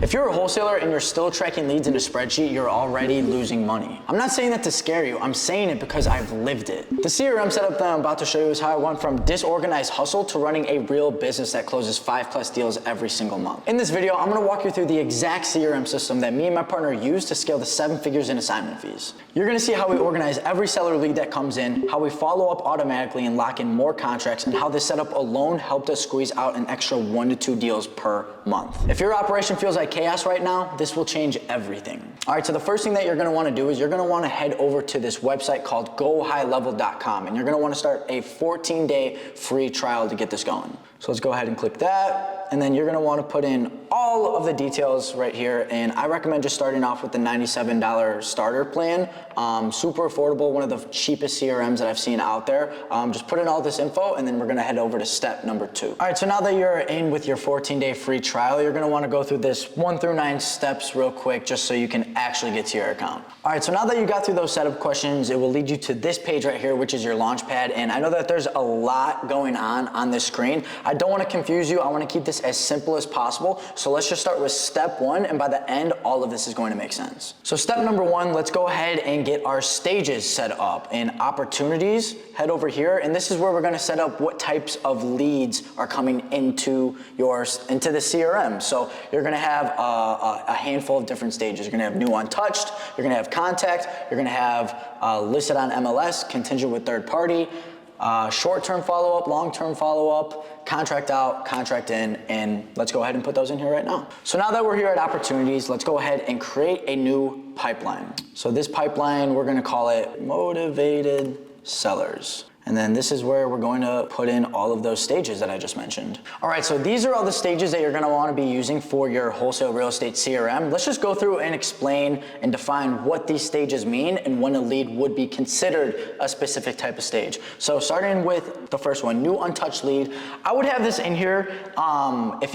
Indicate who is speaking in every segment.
Speaker 1: If you're a wholesaler and you're still tracking leads in a spreadsheet, you're already losing money. I'm not saying that to scare you, I'm saying it because I've lived it. The CRM setup that I'm about to show you is how I went from disorganized hustle to running a real business that closes 5+ deals every single month. In this video, I'm gonna walk you through the exact CRM system that me and my partner use to scale to 7 figures in assignment fees. You're gonna see how we organize every seller lead that comes in, how we follow up automatically and lock in more contracts, and how this setup alone helped us squeeze out an extra 1 to 2 deals per month. If your operation feels like chaos right now, this will change everything. All right, so the first thing that you're gonna wanna do is you're gonna wanna head over to this website called GoHighLevel.com, and you're gonna wanna start a 14-day free trial to get this going. So let's go ahead and click that, and then you're gonna wanna put in all of the details right here, and I recommend just starting off with the $97 starter plan. Super affordable, one of the cheapest CRMs that I've seen out there. Just put in all this info, and then we're gonna head over to step number 2. All right, so now that you're in with your 14-day free trial, you're gonna wanna go through this 1 through 9 steps real quick, just so you can actually get to your account. All right, so now that you got through those setup questions, it will lead you to this page right here, which is your launch pad, and I know that there's a lot going on this screen. I don't wanna confuse you, I wanna keep this as simple as possible, so let's just start with step 1, and by the end, all of this is going to make sense. So step number 1, let's go ahead and get our stages set up. In opportunities, head over here, and this is where we're gonna set up what types of leads are coming into the CRM. So you're gonna have a handful of different stages. You're gonna have new untouched, you're gonna have contact, you're gonna have listed on MLS, contingent with third party, short-term follow-up, long-term follow-up, contract out, contract in, and let's go ahead and put those in here right now. So now that we're here at opportunities, let's go ahead and create a new pipeline. So this pipeline, we're gonna call it motivated sellers. And then this is where we're going to put in all of those stages that I just mentioned. All right, so these are all the stages that you're gonna wanna be using for your wholesale real estate CRM. Let's just go through and explain and define what these stages mean and when a lead would be considered a specific type of stage. So starting with the first one, new untouched lead. I would have this in here if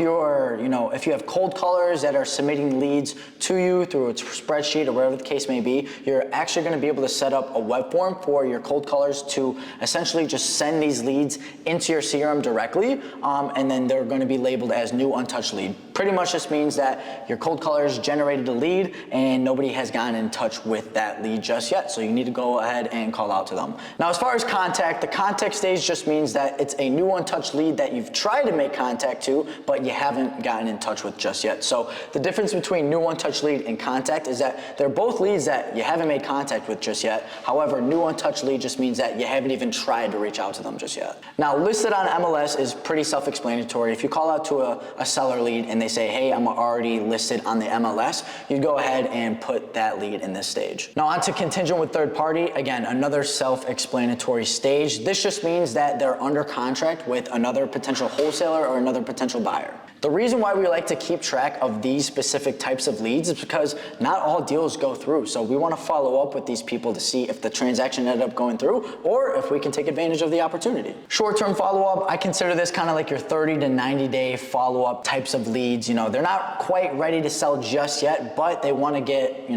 Speaker 1: you have cold callers that are submitting leads to you through a spreadsheet or whatever the case may be, you're actually gonna be able to set up a web form for your cold callers to essentially just send these leads into your CRM directly, and then they're going to be labeled as new untouched lead. Pretty much just means that your cold callers generated a lead and nobody has gotten in touch with that lead just yet, so you need to go ahead and call out to them. Now, as far as contact, the contact stage just means that it's a new untouched lead that you've tried to make contact to, but you haven't gotten in touch with just yet. So the difference between new untouched lead and contact is that they're both leads that you haven't made contact with just yet. However, new untouched lead just means that you haven't even tried to reach out to them just yet. Now, listed on MLS is pretty self-explanatory. If you call out to a seller lead and they say, hey, I'm already listed on the MLS, you go ahead and put that lead in this stage. Now, on to contingent with third party. Again, another self-explanatory stage. This just means that they're under contract with another potential wholesaler or another potential buyer. The reason why we like to keep track of these specific types of leads is because not all deals go through. So we want to follow up with these people to see if the transaction ended up going through or if we can take advantage of the opportunity. Short-term follow-up, I consider this kind of like your 30 to 90-day follow-up types of leads. You know, they're not quite ready to sell just yet, but they want to get,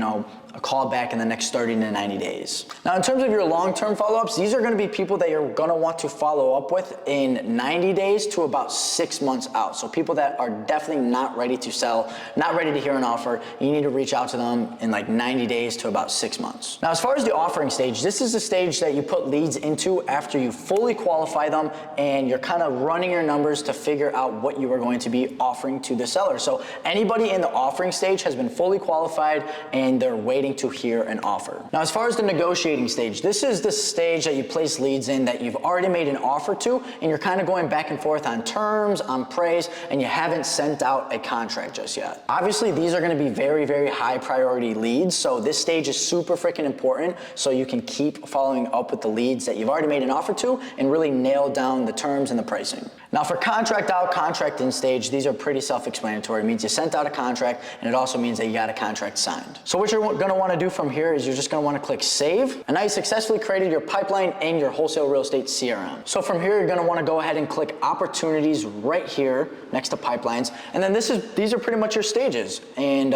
Speaker 1: a call back in the next 30 to 90 days. Now, in terms of your long-term follow-ups, these are gonna be people that you're gonna want to follow up with in 90 days to about 6 months out. So people that are definitely not ready to sell, not ready to hear an offer, you need to reach out to them in like 90 days to about 6 months. Now, as far as the offering stage, this is the stage that you put leads into after you fully qualify them and you're kind of running your numbers to figure out what you are going to be offering to the seller. So anybody in the offering stage has been fully qualified and they're waiting to hear an offer. Now, as far as the negotiating stage, this is the stage that you place leads in that you've already made an offer to, and you're kind of going back and forth on terms, on price, and you haven't sent out a contract just yet. Obviously, these are gonna be very, very high priority leads, so this stage is super freaking important so you can keep following up with the leads that you've already made an offer to and really nail down the terms and the pricing. Now, for contract out, contract in stage, these are pretty self-explanatory. It means you sent out a contract, and it also means that you got a contract signed. So what you're gonna wanna do from here is you're just gonna wanna click save, and now you successfully created your pipeline and your wholesale real estate CRM. So from here, you're gonna wanna go ahead and click opportunities right here next to pipelines, and then these are pretty much your stages. And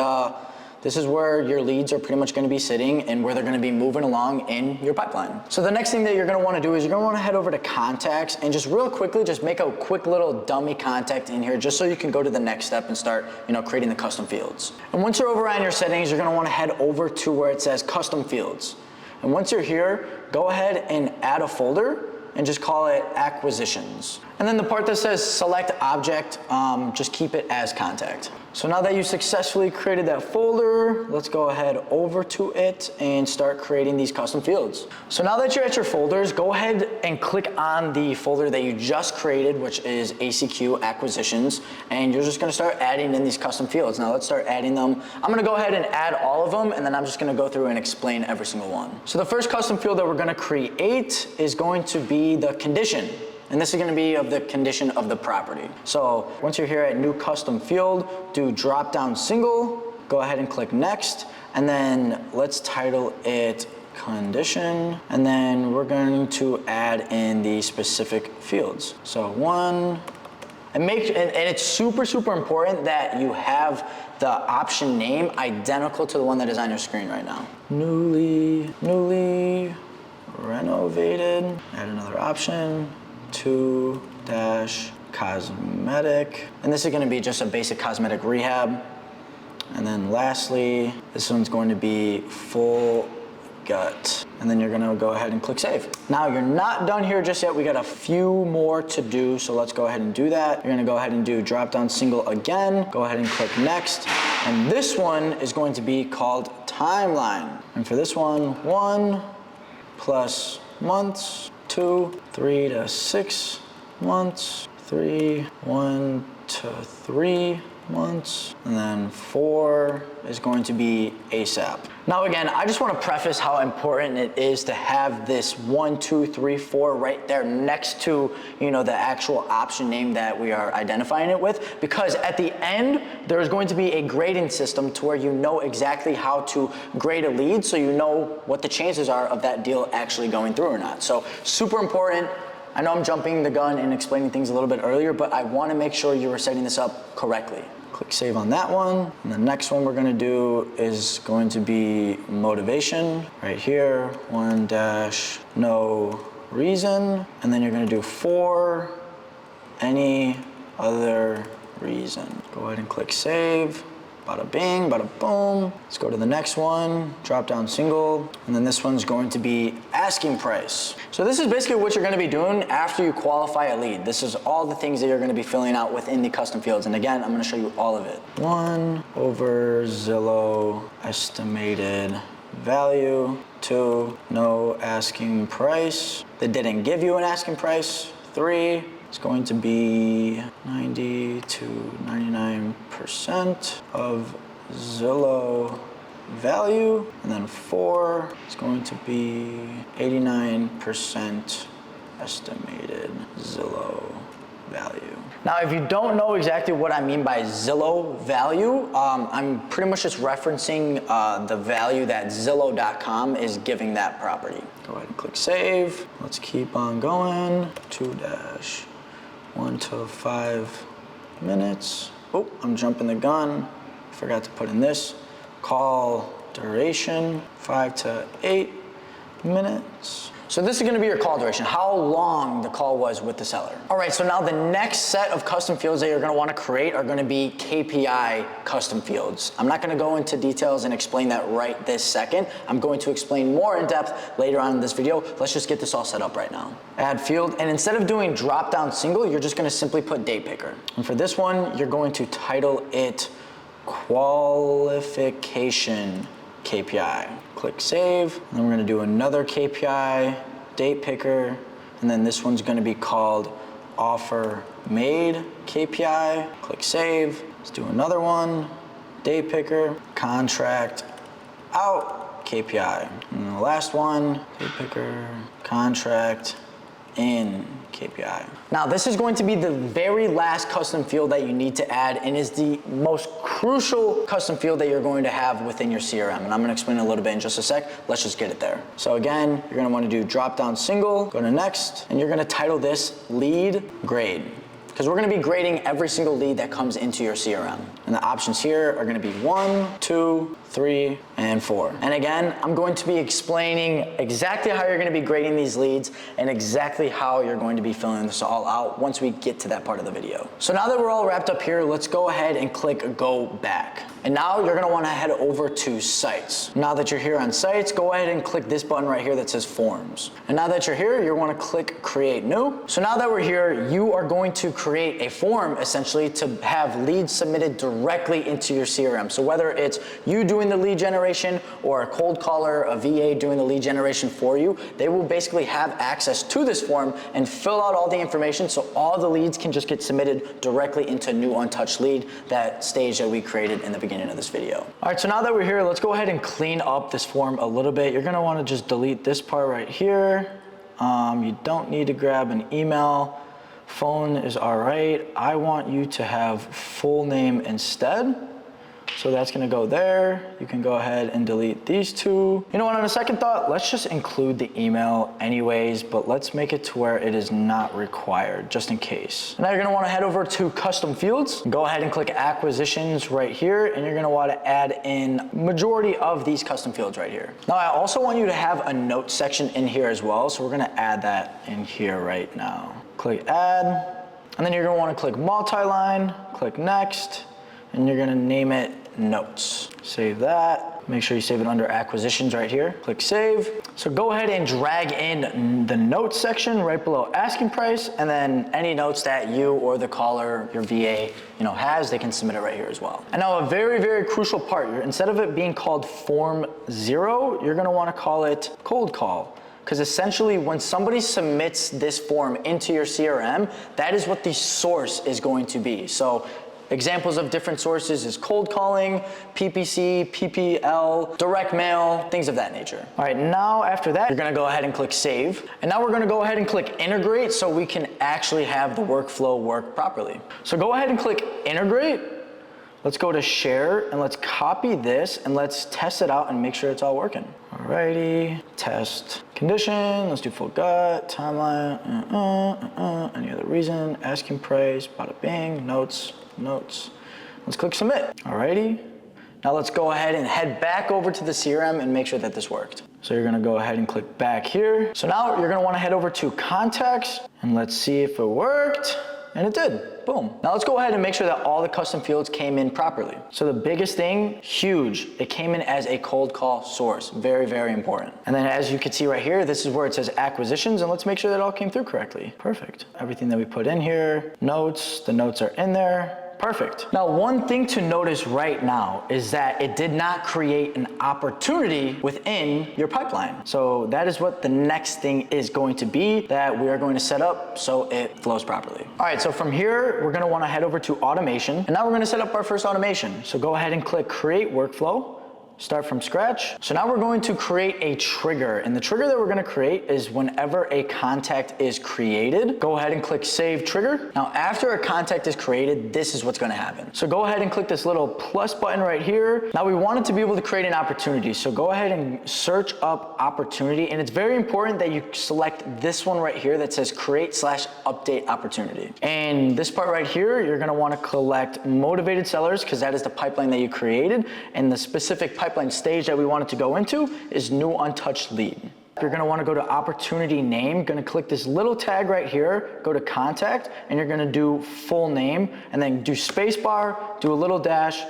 Speaker 1: This is where your leads are pretty much gonna be sitting and where they're gonna be moving along in your pipeline. So the next thing that you're gonna wanna do is you're gonna wanna head over to contacts and just real quickly, just make a quick little dummy contact in here just so you can go to the next step and start, creating the custom fields. And once you're over on your settings, you're gonna wanna head over to where it says custom fields. And once you're here, go ahead and add a folder and just call it acquisitions. And then the part that says select object, just keep it as contact. So now that you successfully created that folder, let's go ahead over to it and start creating these custom fields. So now that you're at your folders, go ahead and click on the folder that you just created, which is ACQ acquisitions, and you're just gonna start adding in these custom fields. Now let's start adding them. I'm gonna go ahead and add all of them, and then I'm just gonna go through and explain every single one. So the first custom field that we're gonna create is going to be the condition. And this is gonna be of the condition of the property. So once you're here at new custom field, do drop down single, go ahead and click next, and then let's title it condition, and then we're going to add in the specific fields. So one, and it's super, super important that you have the option name identical to the one that is on your screen right now. Newly renovated, add another option. 2-cosmetic, and this is going to be just a basic cosmetic rehab. And then lastly, this one's going to be full gut, and then you're going to go ahead and click save. Now you're not done here just yet. We got a few more to do, so let's go ahead and do that. You're going to go ahead and do drop down single again, go ahead and click next, and this one is going to be called timeline. And for this one, 1 plus months, 2, 3 to 6 months, 3, 1 to 3 months, and then 4 is going to be ASAP. Now again, I just want to preface how important it is to have this 1, 2, 3, 4 right there next to, the actual option name that we are identifying it with, because at the end, there's going to be a grading system to where you know exactly how to grade a lead, so you know what the chances are of that deal actually going through or not. So super important. I know I'm jumping the gun and explaining things a little bit earlier, but I want to make sure you are setting this up correctly. Click save on that one. And the next one we're going to do is going to be motivation. Right here, 1 dash no reason. And then you're going to do for any other reason. Go ahead and click save. Bada bing, bada boom. Let's go to the next one, drop down single, and then this one's going to be asking price. So this is basically what you're gonna be doing after you qualify a lead. This is all the things that you're gonna be filling out within the custom fields. And again, I'm gonna show you all of it. 1 over Zillow estimated value. 2, no asking price. They didn't give you an asking price. 3, it's going to be 90 to 99% of Zillow value. And then 4 is going to be 89% estimated Zillow value. Now, if you don't know exactly what I mean by Zillow value, I'm pretty much just referencing the value that Zillow.com is giving that property. Go ahead and click save. Let's keep on going. 2-1 to 5 minutes. Oh, I'm jumping the gun. Forgot to put in this. Call duration, 5 to 8 minutes. So this is gonna be your call duration, how long the call was with the seller. All right, so now the next set of custom fields that you're gonna wanna create are gonna be KPI custom fields. I'm not gonna go into details and explain that right this second. I'm going to explain more in depth later on in this video. Let's just get this all set up right now. Add field, and instead of doing drop down single, you're just gonna simply put date picker. And for this one, you're going to title it qualification KPI. Click save, and then we're gonna do another KPI, date picker, and then this one's gonna be called offer made KPI. Click save. Let's do another one, date picker, contract out KPI. And the last one, date picker, contract in KPI. Now this is going to be the very last custom field that you need to add and is the most crucial custom field that you're going to have within your CRM. And I'm gonna explain a little bit in just a sec. Let's just get it there. So again, you're gonna wanna do drop down single, go to next, and you're gonna title this lead grade. because we're gonna be grading every single lead that comes into your CRM. And the options here are gonna be 1, 2, 3, and 4. And again, I'm going to be explaining exactly how you're gonna be grading these leads and exactly how you're going to be filling this all out once we get to that part of the video. So now that we're all wrapped up here, let's go ahead and click go back. And now you're gonna wanna head over to sites. Now that you're here on sites, go ahead and click this button right here that says forms. And now that you're here, you wanna click create new. So now that we're here, you are going to create a form essentially to have leads submitted directly into your CRM. So whether it's you doing the lead generation or a cold caller, a VA doing the lead generation for you, they will basically have access to this form and fill out all the information so all the leads can just get submitted directly into new untouched lead, that stage that we created in the beginning of this video. All right, so now that we're here, let's go ahead and clean up this form a little bit. You're gonna wanna just delete this part right here. You don't need to grab an email. Phone is all right. I want you to have full name instead. So that's gonna go there. You can go ahead and delete these two. You know what, on a second thought, let's just include the email anyways, but let's make it to where it is not required, just in case. Now you're gonna wanna head over to custom fields. Go ahead and click acquisitions right here, and you're gonna wanna add in majority of these custom fields right here. Now I also want you to have a note section in here as well, so we're gonna add that in here right now. Click add, and then you're gonna wanna click multi-line, click next, and you're gonna name it notes. Save that. Make sure you save it under acquisitions right here. Click save. So go ahead and drag in the notes section right below asking price, and then any notes that you or the caller, your VA, has, they can submit it right here as well. And now a very, very crucial part, instead of it being called form 0, you're gonna wanna call it cold call. Because essentially when somebody submits this form into your CRM, that is what the source is going to be. So examples of different sources is cold calling, PPC, PPL, direct mail, things of that nature. All right, now after that, you're gonna go ahead and click save. And now we're gonna go ahead and click integrate so we can actually have the workflow work properly. So go ahead and click integrate. Let's go to share and let's copy this and let's test it out and make sure it's all working. Alrighty, test condition, let's do full gut, timeline, any other reason, asking price, bada bing, notes. Let's click submit. Alrighty. Now let's go ahead and head back over to the CRM and make sure that this worked. So you're gonna go ahead and click back here. So now you're gonna wanna head over to contacts and let's see if it worked. And it did, boom. Now let's go ahead and make sure that all the custom fields came in properly. So the biggest thing, huge, it came in as a cold call source. Very, very important. And then as you can see right here, this is where it says acquisitions, and let's make sure that it all came through correctly. Perfect. Everything that we put in here, notes, the notes are in there. Perfect. Now, one thing to notice right now is that it did not create an opportunity within your pipeline. So that is what the next thing is going to be that we are going to set up so it flows properly. All right, so from here, we're gonna wanna head over to automation, and now we're gonna set up our first automation. So go ahead and click create workflow. Start from scratch. So now we're going to create a trigger, and the trigger that we're gonna create is whenever a contact is created. Go ahead and click save trigger. Now after a contact is created, this is what's gonna happen. So go ahead and click this little plus button right here. Now we wanted to be able to create an opportunity, so go ahead and search up opportunity, and it's very important that you select this one right here that says create/update opportunity. And this part right here, you're gonna wanna collect motivated sellers because that is the pipeline that you created, and the specific pipeline stage that we want it to go into is new untouched lead. You're gonna wanna go to opportunity name, gonna click this little tag right here, go to contact, and you're gonna do full name, and then do spacebar, do a little dash,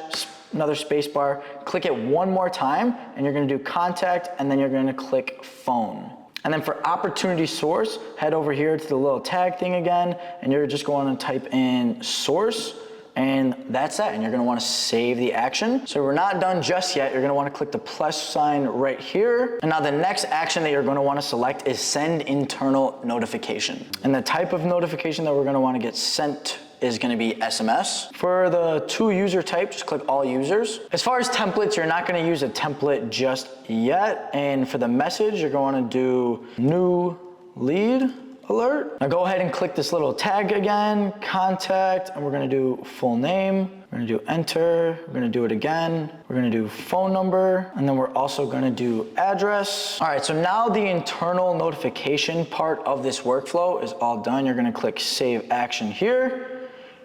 Speaker 1: another spacebar, click it one more time, and you're gonna do contact, and then you're gonna click phone. And then for opportunity source, head over here to the little tag thing again, and you're just going to type in source, and that's that, and you're gonna wanna save the action. So we're not done just yet. You're gonna wanna click the plus sign right here. And now the next action that you're gonna wanna select is send internal notification. And the type of notification that we're gonna wanna get sent is gonna be SMS. For the to user type, just click all users. As far as templates, you're not gonna use a template just yet. And for the message, you're going to do new lead alert. Now go ahead and click this little tag again, contact, and we're gonna do full name. We're gonna do enter, we're gonna do it again. We're gonna do phone number, and then we're also gonna do address. All right, so now the internal notification part of this workflow is all done. You're gonna click save action here.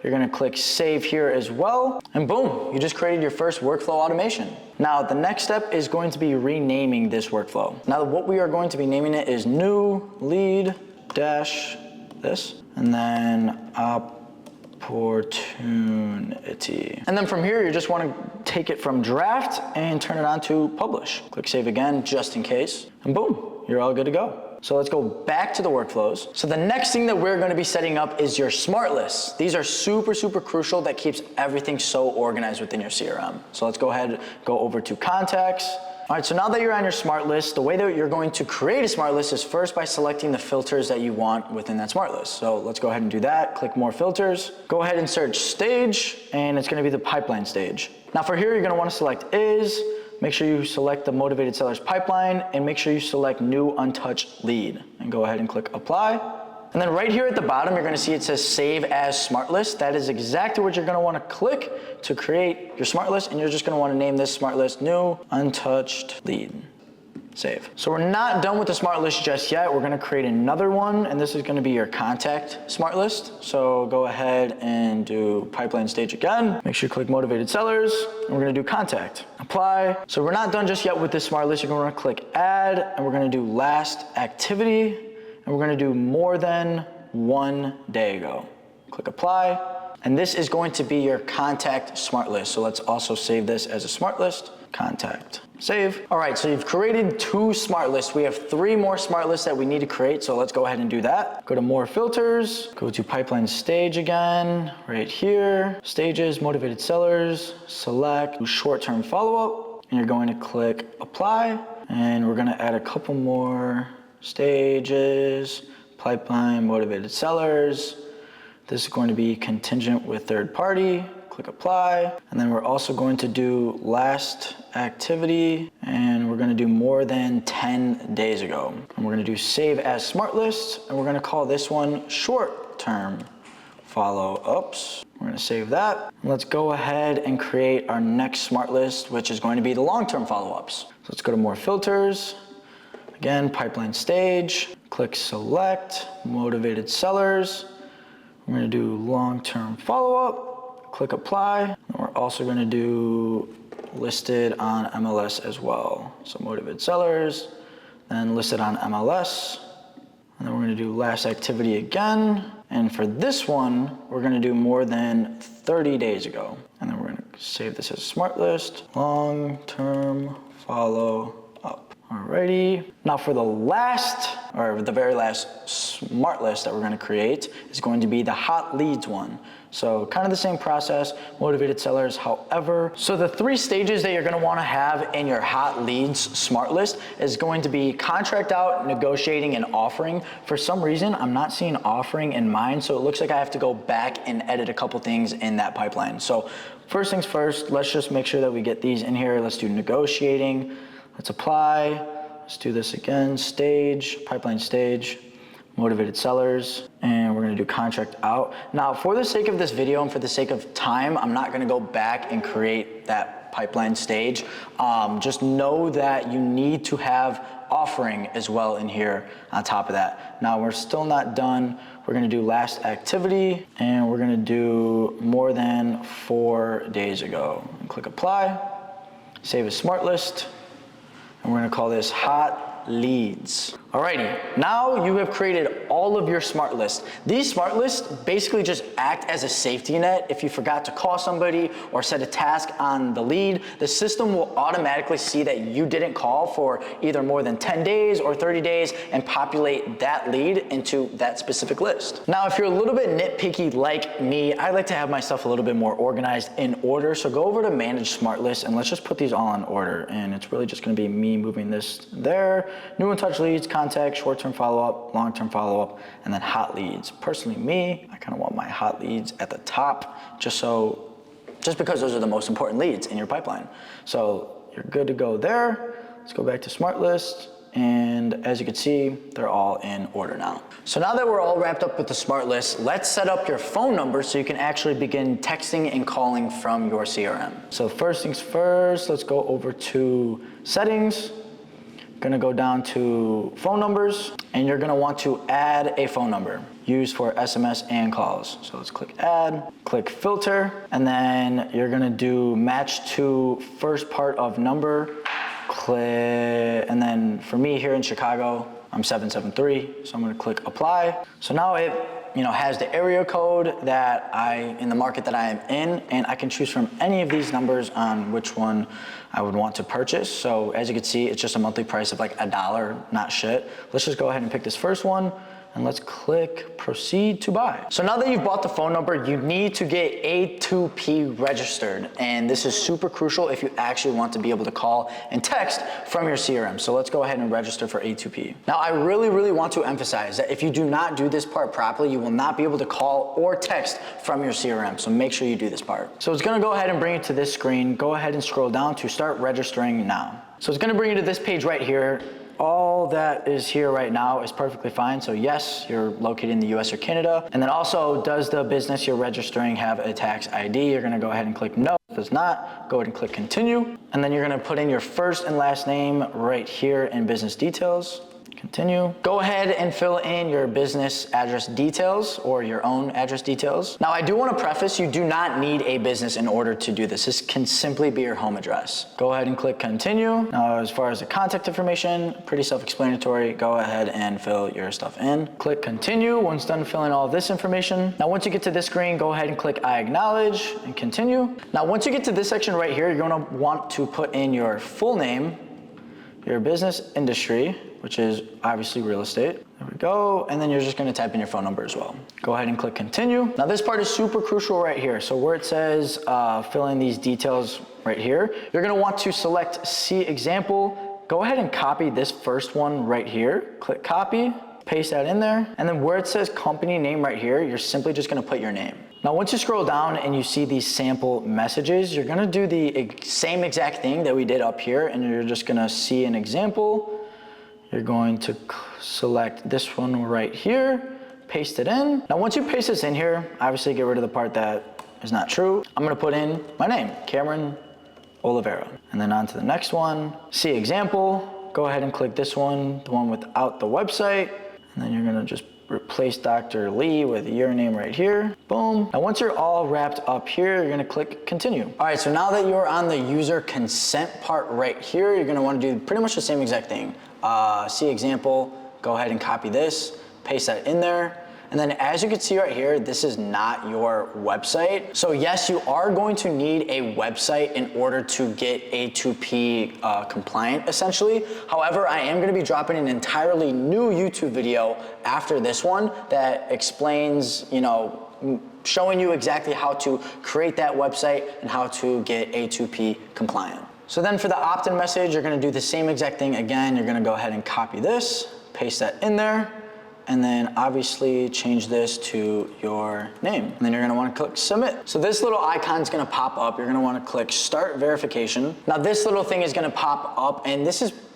Speaker 1: You're gonna click save here as well, and boom, you just created your first workflow automation. Now, the next step is going to be renaming this workflow. Now, what we are going to be naming it is new lead dash this, and then opportunity. And then from here, you just wanna take it from draft and turn it on to publish. Click save again, just in case, and boom, you're all good to go. So let's go back to the workflows. So the next thing that we're gonna be setting up is your smart lists. These are super, super crucial. That keeps everything so organized within your CRM. So let's go ahead, go over to contacts. All right, so now that you're on your smart list, the way that you're going to create a smart list is first by selecting the filters that you want within that smart list. So let's go ahead and do that. Click more filters. Go ahead and search stage, and it's gonna be the pipeline stage. Now for here, you're gonna wanna select is, make sure you select the motivated sellers pipeline, and make sure you select new untouched lead, and go ahead and click apply. And then right here at the bottom, you're gonna see it says save as smart list. That is exactly what you're gonna wanna click to create your smart list, and you're just gonna wanna name this smart list new untouched lead. Save. So we're not done with the smart list just yet. We're gonna create another one, and this is gonna be your contact smart list. So go ahead and do pipeline stage again. Make sure you click motivated sellers, and we're gonna do contact. Apply. So we're not done just yet with this smart list. You're gonna click add, and we're gonna do last activity, and we're gonna do more than 1 day ago. Click apply. And this is going to be your contact smart list. So let's also save this as a smart list. Contact. Save. All right, so you've created 2 smart lists. We have 3 more smart lists that we need to create, so let's go ahead and do that. Go to more filters, go to pipeline stage again, right here. Stages, motivated sellers, select short-term follow-up, and you're going to click apply, and we're gonna add a couple more stages, pipeline, motivated sellers. This is going to be contingent with third party. Click apply, and then we're also going to do last activity, and we're gonna do more than 10 days ago. And we're gonna do save as smart list, and we're gonna call this one short-term follow-ups. We're gonna save that. Let's go ahead and create our next smart list, which is going to be the long-term follow-ups. So let's go to more filters. Again, pipeline stage, click select, motivated sellers. We're gonna do long-term follow-up. Click apply, and we're also gonna do listed on MLS as well. So motivated sellers, then listed on MLS, and then we're gonna do last activity again. And for this one, we're gonna do more than 30 days ago. And then we're gonna save this as a smart list, long-term follow up. Alrighty, now for the very last smart list that we're gonna create is going to be the hot leads one. So kind of the same process, motivated sellers, however. So the 3 stages that you're gonna wanna have in your hot leads smart list is going to be contract out, negotiating, and offering. For some reason, I'm not seeing offering in mine, so it looks like I have to go back and edit a couple things in that pipeline. So first things first, let's just make sure that we get these in here. Let's do negotiating, let's apply, let's do this again, stage, pipeline stage, motivated sellers, and we're gonna do contract out. Now, for the sake of this video and for the sake of time, I'm not gonna go back and create that pipeline stage. Just know that you need to have offering as well in here on top of that. Now, we're still not done. We're gonna do last activity, and we're gonna do more than 4 days ago. And click apply, save as smart list, and we're gonna call this hot leads. Alrighty, now you have created all of your smart lists. These smart lists basically just act as a safety net. If you forgot to call somebody or set a task on the lead, the system will automatically see that you didn't call for either more than 10 days or 30 days and populate that lead into that specific list. Now, if you're a little bit nitpicky like me, I like to have my stuff a little bit more organized in order. So go over to manage smart lists and let's just put these all in order. And it's really just gonna be me moving this there. New and touch leads, contact, short-term follow-up, long-term follow-up, and then hot leads. Personally, me, I kind of want my hot leads at the top just because those are the most important leads in your pipeline. So you're good to go there. Let's go back to smart list. And as you can see, they're all in order now. So now that we're all wrapped up with the smart list, let's set up your phone number so you can actually begin texting and calling from your CRM. So first things first, let's go over to settings. Gonna go down to phone numbers, and you're gonna want to add a phone number used for SMS and calls. So let's click add, click filter, and then you're gonna do match to first part of number, click, and then for me here in Chicago, I'm 773, so I'm gonna click apply. So now it has the area code that in the market that I am in, and I can choose from any of these numbers on which one I would want to purchase. So as you can see, it's just a monthly price of like $1, not shit. Let's just go ahead and pick this first one, and let's click proceed to buy. So now that you've bought the phone number, you need to get A2P registered. And this is super crucial if you actually want to be able to call and text from your CRM. So let's go ahead and register for A2P. Now, I really, really want to emphasize that if you do not do this part properly, you will not be able to call or text from your CRM. So make sure you do this part. So it's gonna go ahead and bring you to this screen. Go ahead and scroll down to start registering now. So it's gonna bring you to this page right here. All that is here right now is perfectly fine. So yes, you're located in the US or Canada. And then also, does the business you're registering have a tax ID? You're gonna go ahead and click no. If it does not, go ahead and click continue. And then you're gonna put in your first and last name right here in business details. Continue. Go ahead and fill in your business address details or your own address details. Now, I do want to preface, you do not need a business in order to do this. This can simply be your home address. Go ahead and click continue. Now, as far as the contact information, pretty self-explanatory. Go ahead and fill your stuff in. Click continue once done filling all of this information. Now, once you get to this screen, go ahead and click I acknowledge and continue. Now, once you get to this section right here, you're going to want to put in your full name, your business industry, which is obviously real estate. There we go. And then you're just gonna type in your phone number as well. Go ahead and click continue. Now this part is super crucial right here. So where it says fill in these details right here, you're gonna want to select see example. Go ahead and copy this first one right here. Click copy, paste that in there. And then where it says company name right here, you're simply just gonna put your name. Now, once you scroll down and you see these sample messages, you're gonna do the same exact thing that we did up here, and you're just gonna see an example. You're going to select this one right here, paste it in. Now, once you paste this in here, obviously get rid of the part that is not true. I'm gonna put in my name, Cameron Oliveira. And then on to the next one, see example. Go ahead and click this one, the one without the website. And then you're gonna just replace Dr. Lee with your name right here. Boom. Now, once you're all wrapped up here, you're gonna click continue. All right, so now that you're on the user consent part right here, you're gonna wanna do pretty much the same exact thing. See example, go ahead and copy this, paste that in there. And then as you can see right here, this is not your website. So yes, you are going to need a website in order to get A2P compliant, essentially. However, I am gonna be dropping an entirely new YouTube video after this one that explains, showing you exactly how to create that website and how to get A2P compliant. So then for the opt-in message, you're gonna do the same exact thing again. You're gonna go ahead and copy this, paste that in there, and then obviously change this to your name. And then you're gonna wanna click submit. So this little icon's gonna pop up. You're gonna wanna click start verification. Now this little thing is gonna pop up, and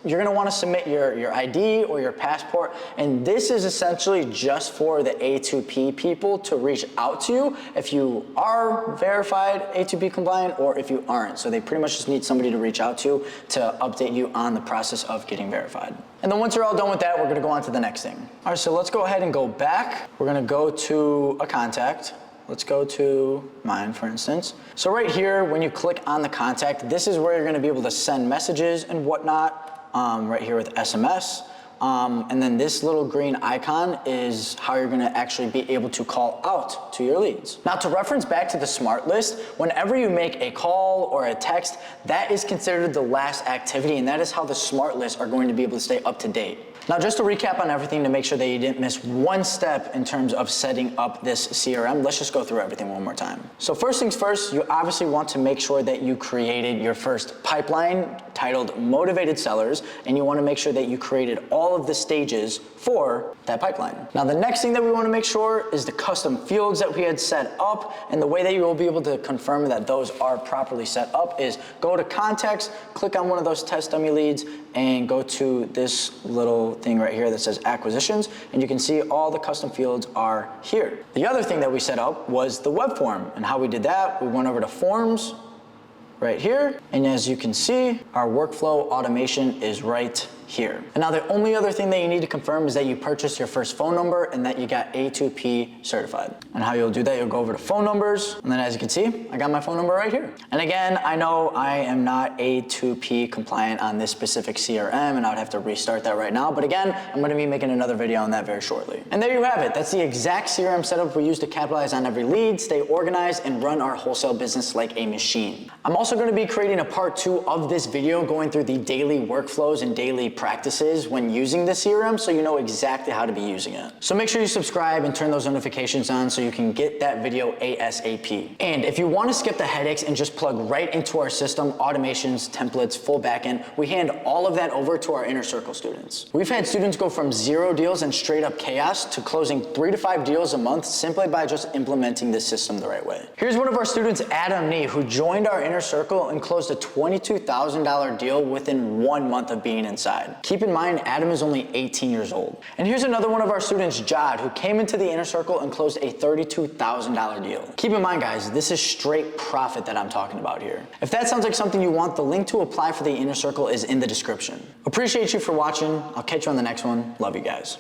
Speaker 1: you're gonna wanna submit your ID or your passport, and this is essentially just for the A2P people to reach out to you if you are verified A2P compliant or if you aren't. So they pretty much just need somebody to reach out to update you on the process of getting verified. And then once you're all done with that, we're gonna go on to the next thing. All right, so let's go ahead and go back. We're gonna go to a contact. Let's go to mine, for instance. So right here, when you click on the contact, this is where you're gonna be able to send messages and whatnot. Right here with SMS. And then this little green icon is how you're gonna actually be able to call out to your leads. Now, to reference back to the smart list, whenever you make a call or a text, that is considered the last activity, and that is how the smart lists are going to be able to stay up to date. Now, just to recap on everything to make sure that you didn't miss one step in terms of setting up this CRM, let's just go through everything one more time. So first things first, you obviously want to make sure that you created your first pipeline titled Motivated Sellers, and you want to make sure that you created all of the stages for that pipeline. Now, the next thing that we want to make sure is the custom fields that we had set up, and the way that you will be able to confirm that those are properly set up is go to contacts, click on one of those test dummy leads, and go to this little thing right here that says acquisitions, and you can see all the custom fields are here. The other thing that we set up was the web form, and how we did that, we went over to forms right here, and as you can see, our workflow automation is right here. And now the only other thing that you need to confirm is that you purchased your first phone number and that you got A2P certified. And how you'll do that, you'll go over to phone numbers, and then as you can see, I got my phone number right here. And again, I know I am not A2P compliant on this specific CRM, and I would have to restart that right now, but again, I'm gonna be making another video on that very shortly. And there you have it. That's the exact CRM setup we use to capitalize on every lead, stay organized, and run our wholesale business like a machine. I'm also gonna be creating a part 2 of this video going through the daily workflows and daily practices when using the CRM, so you know exactly how to be using it. So make sure you subscribe and turn those notifications on so you can get that video ASAP. And if you want to skip the headaches and just plug right into our system, automations, templates, full backend, we hand all of that over to our inner circle students. We've had students go from 0 deals and straight up chaos to closing 3 to 5 deals a month simply by just implementing this system the right way. Here's one of our students, Adam Nee, who joined our inner circle and closed a $22,000 deal within 1 month of being inside. Keep in mind, Adam is only 18 years old. And here's another one of our students, Jod, who came into the inner circle and closed a $32,000 deal. Keep in mind, guys, this is straight profit that I'm talking about here. If that sounds like something you want, the link to apply for the inner circle is in the description. Appreciate you for watching. I'll catch you on the next one. Love you guys.